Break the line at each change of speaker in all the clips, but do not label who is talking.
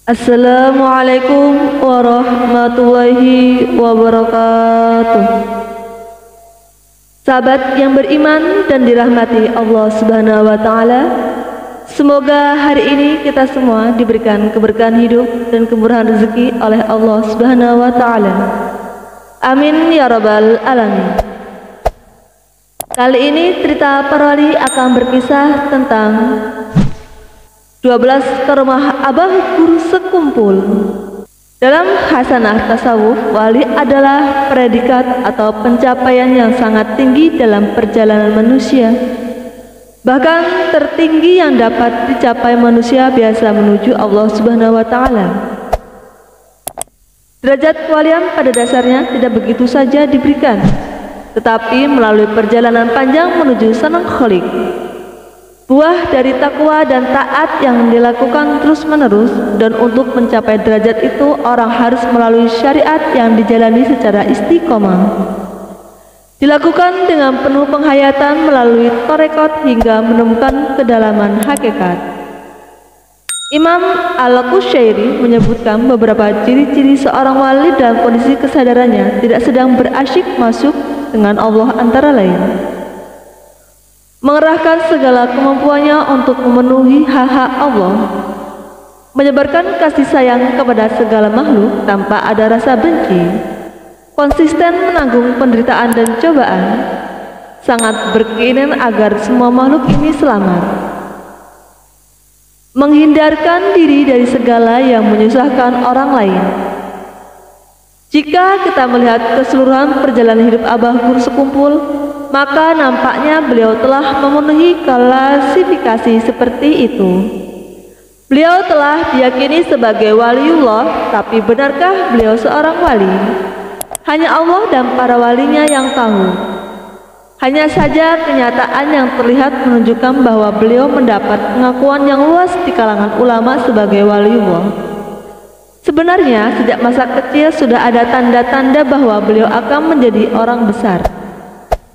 Assalamualaikum warahmatullahi wabarakatuh. Sahabat yang beriman dan dirahmati Allah Subhanahu wa taala, semoga hari ini kita semua diberikan keberkahan hidup dan kemurahan rezeki oleh Allah Subhanahu wa taala. Amin ya rabbal alamin. Kali ini cerita para wali akan berkisah tentang 12 karomah abah guru sekumpul. Dalam hasanah tasawuf, wali adalah predikat atau pencapaian yang sangat tinggi dalam perjalanan manusia. Bahkan tertinggi yang dapat dicapai manusia biasa menuju Allah Subhanahu wa taala. Derajat kewalian pada dasarnya tidak begitu saja diberikan, tetapi melalui perjalanan panjang menuju Sang Khalik. Buah dari takwa dan taat yang dilakukan terus-menerus, dan untuk mencapai derajat itu orang harus melalui syariat yang dijalani secara istiqomah. Dilakukan dengan penuh penghayatan melalui tarekat hingga menemukan kedalaman hakikat. Imam Al-Qushairi menyebutkan beberapa ciri-ciri seorang wali dalam kondisi kesadarannya tidak sedang berasyik masuk dengan Allah, antara lain mengerahkan segala kemampuannya untuk memenuhi hak-hak Allah, menyebarkan kasih sayang kepada segala makhluk tanpa ada rasa benci, konsisten menanggung penderitaan dan cobaan, sangat berkeinginan agar semua makhluk ini selamat, menghindarkan diri dari segala yang menyusahkan orang lain. Jika kita melihat keseluruhan perjalanan hidup abah guru sekumpul, maka nampaknya beliau telah memenuhi klasifikasi seperti itu. Beliau telah diyakini sebagai waliullah, tapi benarkah beliau seorang wali? Hanya Allah dan para walinya yang tahu. Hanya saja kenyataan yang terlihat menunjukkan bahwa beliau mendapat pengakuan yang luas di kalangan ulama sebagai waliullah. Sebenarnya sejak masa kecil sudah ada tanda-tanda bahwa beliau akan menjadi orang besar.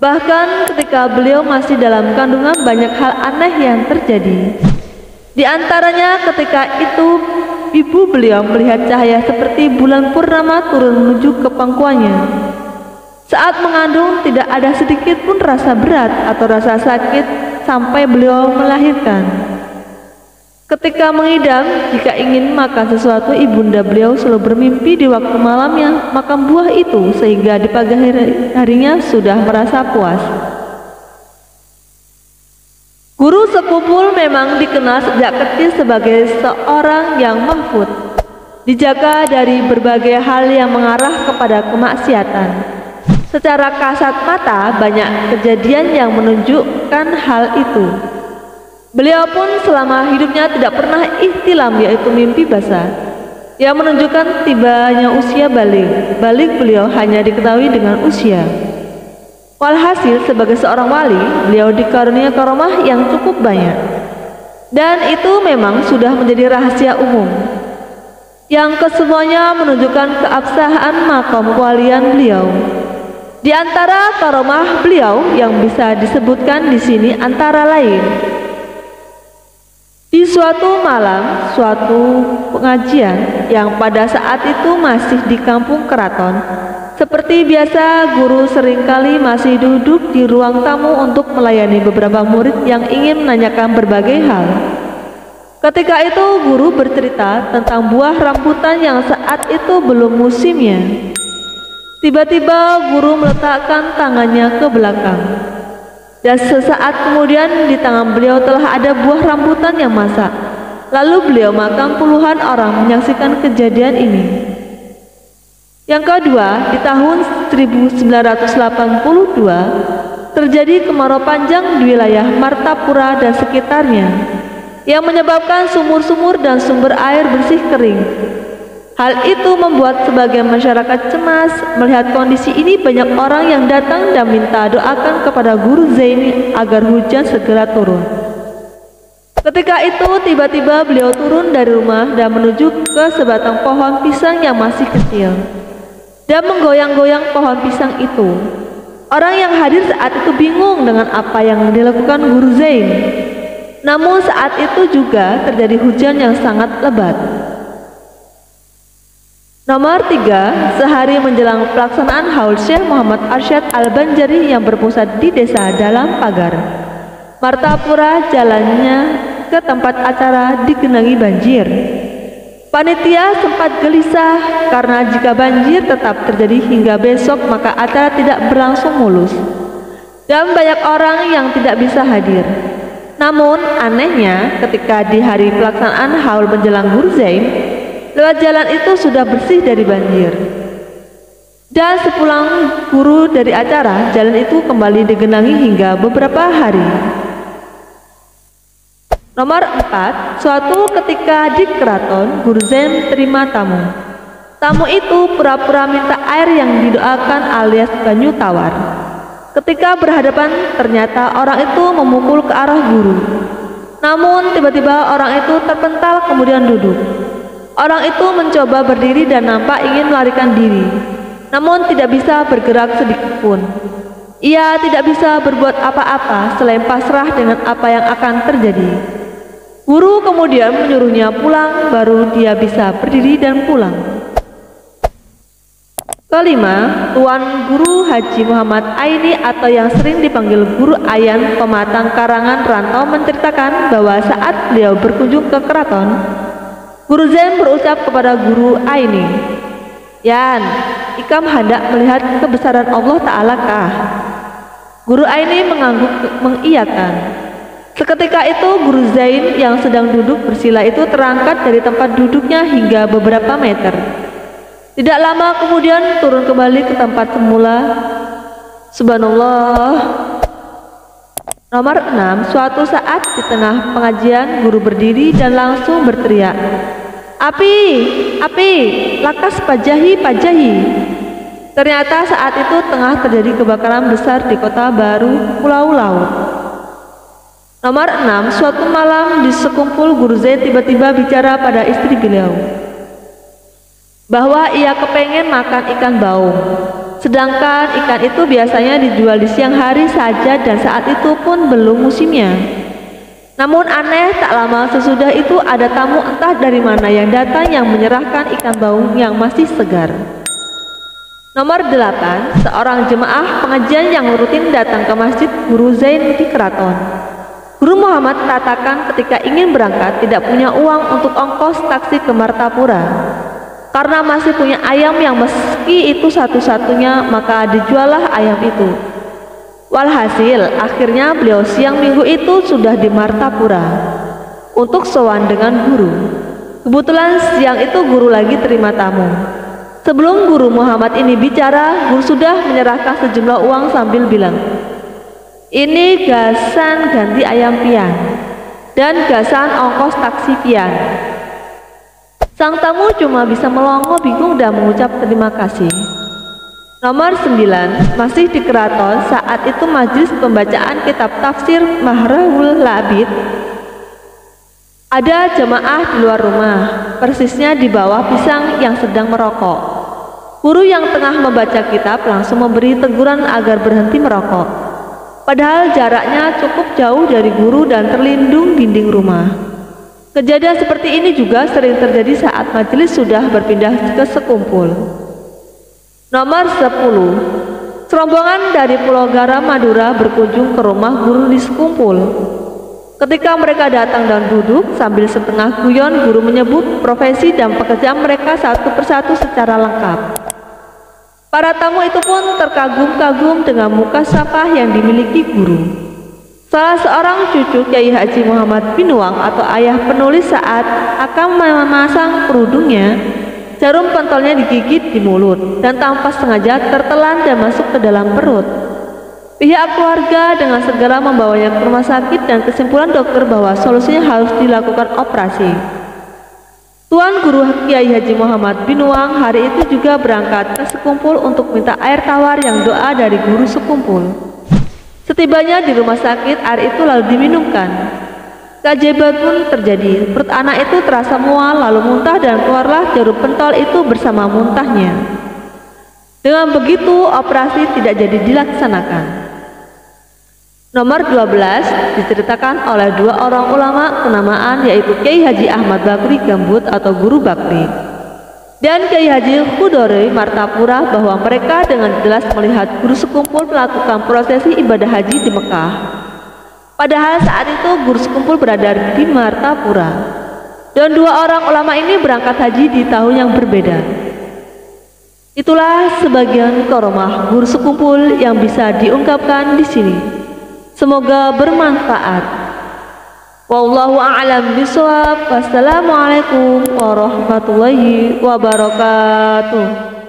Bahkan ketika beliau masih dalam kandungan banyak hal aneh yang terjadi. Di antaranya ketika itu ibu beliau melihat cahaya seperti bulan purnama turun menuju ke pangkuannya. Saat mengandung tidak ada sedikit pun rasa berat atau rasa sakit sampai beliau melahirkan. Ketika mengidam, jika ingin makan sesuatu, ibunda beliau selalu bermimpi di waktu malamnya makan buah itu, sehingga di pagi harinya sudah merasa puas. Guru sekumpul memang dikenal sejak kecil sebagai seorang yang mahfud, dijaga dari berbagai hal yang mengarah kepada kemaksiatan. Secara kasat mata banyak kejadian yang menunjukkan hal itu. Beliau pun selama hidupnya tidak pernah ihtilam, yaitu mimpi basah, yang menunjukkan tibanya usia balik. Balik beliau hanya diketahui dengan usia. Walhasil sebagai seorang wali, beliau dikaruniai karomah yang cukup banyak, dan itu memang sudah menjadi rahasia umum, yang kesemuanya menunjukkan keabsahan makam kewalian beliau. Di antara karomah beliau yang bisa disebutkan di sini antara lain: di suatu malam, suatu pengajian yang pada saat itu masih di kampung keraton, seperti biasa guru seringkali masih duduk di ruang tamu untuk melayani beberapa murid yang ingin menanyakan berbagai hal. Ketika itu guru bercerita tentang buah rambutan yang saat itu belum musimnya. Tiba-tiba guru meletakkan tangannya ke belakang, dan sesaat kemudian di tangan beliau telah ada buah rambutan yang masak. Lalu beliau makan. Puluhan orang menyaksikan kejadian ini. Yang kedua, di tahun 1982 terjadi kemarau panjang di wilayah Martapura dan sekitarnya, yang menyebabkan sumur-sumur dan sumber air bersih kering. Hal itu membuat sebagian masyarakat cemas. Melihat kondisi ini, banyak orang yang datang dan minta doakan kepada Guru Zaini agar hujan segera turun. Ketika itu tiba-tiba beliau turun dari rumah dan menuju ke sebatang pohon pisang yang masih kecil, dan menggoyang-goyang pohon pisang itu. Orang yang hadir saat itu bingung dengan apa yang dilakukan Guru Zain. Namun saat itu juga terjadi hujan yang sangat lebat. Nomor 3, sehari menjelang pelaksanaan haul Syekh Muhammad Arsyad Al-Banjari yang berpusat di desa Dalam Pagar, Martapura, jalannya ke tempat acara digenangi banjir. Panitia sempat gelisah karena jika banjir tetap terjadi hingga besok maka acara tidak berlangsung mulus dan banyak orang yang tidak bisa hadir. Namun anehnya ketika di hari pelaksanaan haul menjelang Gurzaim, lewat jalan itu sudah bersih dari banjir. Dan sepulang guru dari acara, jalan itu kembali digenangi hingga beberapa hari. Nomor 4, suatu ketika di keraton, Gurzaim terima tamu. Tamu itu pura-pura minta air yang didoakan alias banyu tawar. Ketika berhadapan, ternyata orang itu memukul ke arah guru. Namun tiba-tiba orang itu terpental kemudian duduk. Orang itu mencoba berdiri dan nampak ingin melarikan diri, namun tidak bisa bergerak sedikit pun. Ia tidak bisa berbuat apa-apa selain pasrah dengan apa yang akan terjadi. Guru kemudian menyuruhnya pulang, baru dia bisa berdiri dan pulang. Kelima, Tuan Guru Haji Muhammad Aini atau yang sering dipanggil Guru Ayan, pematang karangan rantau, menceritakan bahwa saat beliau berkunjung ke keraton, Gurzaim berucap kepada Guru Aini, "Yan, ikam hendak melihat kebesaran Allah Ta'ala kah?" Guru Aini mengangguk mengiyakan. Seketika itu Gurzaim yang sedang duduk bersila itu terangkat dari tempat duduknya hingga beberapa meter. Tidak lama kemudian turun kembali ke tempat semula. Subhanallah. Nomor 6, suatu saat di tengah pengajian guru berdiri dan langsung berteriak, "Api, api, lakas pajahi, pajahi." Ternyata saat itu tengah terjadi kebakaran besar di kota baru Pulau Laut. Nomor 6, suatu malam di sekumpul Gurzaim tiba-tiba bicara pada istri beliau bahwa ia kepengen makan ikan baung, sedangkan ikan itu biasanya dijual di siang hari saja dan saat itu pun belum musimnya. Namun aneh, tak lama sesudah itu ada tamu entah dari mana yang datang yang menyerahkan ikan baung yang masih segar. Nomor 8, seorang jemaah pengajian yang rutin datang ke masjid Guru Zain di keraton. Guru Muhammad katakan ketika ingin berangkat tidak punya uang untuk ongkos taksi ke Martapura. Karena masih punya ayam yang meski itu satu-satunya, maka dijuallah ayam itu. Walhasil, akhirnya beliau siang minggu itu sudah di Martapura untuk sowan dengan guru. Kebetulan siang itu guru lagi terima tamu. Sebelum Guru Muhammad ini bicara, guru sudah menyerahkan sejumlah uang sambil bilang, "Ini gasan ganti ayam pian dan gasan ongkos taksi pian." Sang tamu cuma bisa melongo bingung dan mengucap terima kasih. Nomor 9, masih di keraton, saat itu majelis pembacaan kitab tafsir Mahrahul Labid. Ada jemaah di luar rumah, persisnya di bawah pisang yang sedang merokok. Guru yang tengah membaca kitab langsung memberi teguran agar berhenti merokok. Padahal jaraknya cukup jauh dari guru dan terlindung dinding rumah. Kejadian seperti ini juga sering terjadi saat majelis sudah berpindah ke sekumpul. Nomor 10, serombongan dari Pulau Garam, Madura berkunjung ke rumah guru di sekumpul. Ketika mereka datang dan duduk sambil setengah guyon, guru menyebut profesi dan pekerjaan mereka satu persatu secara lengkap. Para tamu itu pun terkagum-kagum dengan muka syafah yang dimiliki guru. Salah seorang cucu Kiai Haji Muhammad Binuang atau ayah penulis saat akan memasang kerudungnya, jarum pentolnya digigit di mulut dan tanpa sengaja tertelan dan masuk ke dalam perut. Pihak keluarga dengan segera membawanya ke rumah sakit dan kesimpulan dokter bahwa solusinya harus dilakukan operasi. Tuan Guru Kiai Haji Muhammad Binuang hari itu juga berangkat ke sekumpul untuk minta air tawar yang doa dari guru sekumpul. Setibanya di rumah sakit, air itu lalu diminumkan. Keajaiban pun terjadi. Perut anak itu terasa mual lalu muntah dan keluarlah jarum pentol itu bersama muntahnya. Dengan begitu operasi tidak jadi dilaksanakan. Nomor 12 diceritakan oleh dua orang ulama kenamaan yaitu Kiai Haji Ahmad Bakri Gambut atau Guru Bakri. dan Kiai Haji Khudori Martapura bahwa mereka dengan jelas melihat guru sekumpul melakukan prosesi ibadah haji di Mekah. Padahal saat itu guru sekumpul berada di Martapura, dan dua orang ulama ini berangkat haji di tahun yang berbeda. Itulah sebagian karomah guru sekumpul yang bisa diungkapkan di sini. Semoga bermanfaat. Wallahu a'lam bishawab. Wassalamualaikum warahmatullahi wabarakatuh.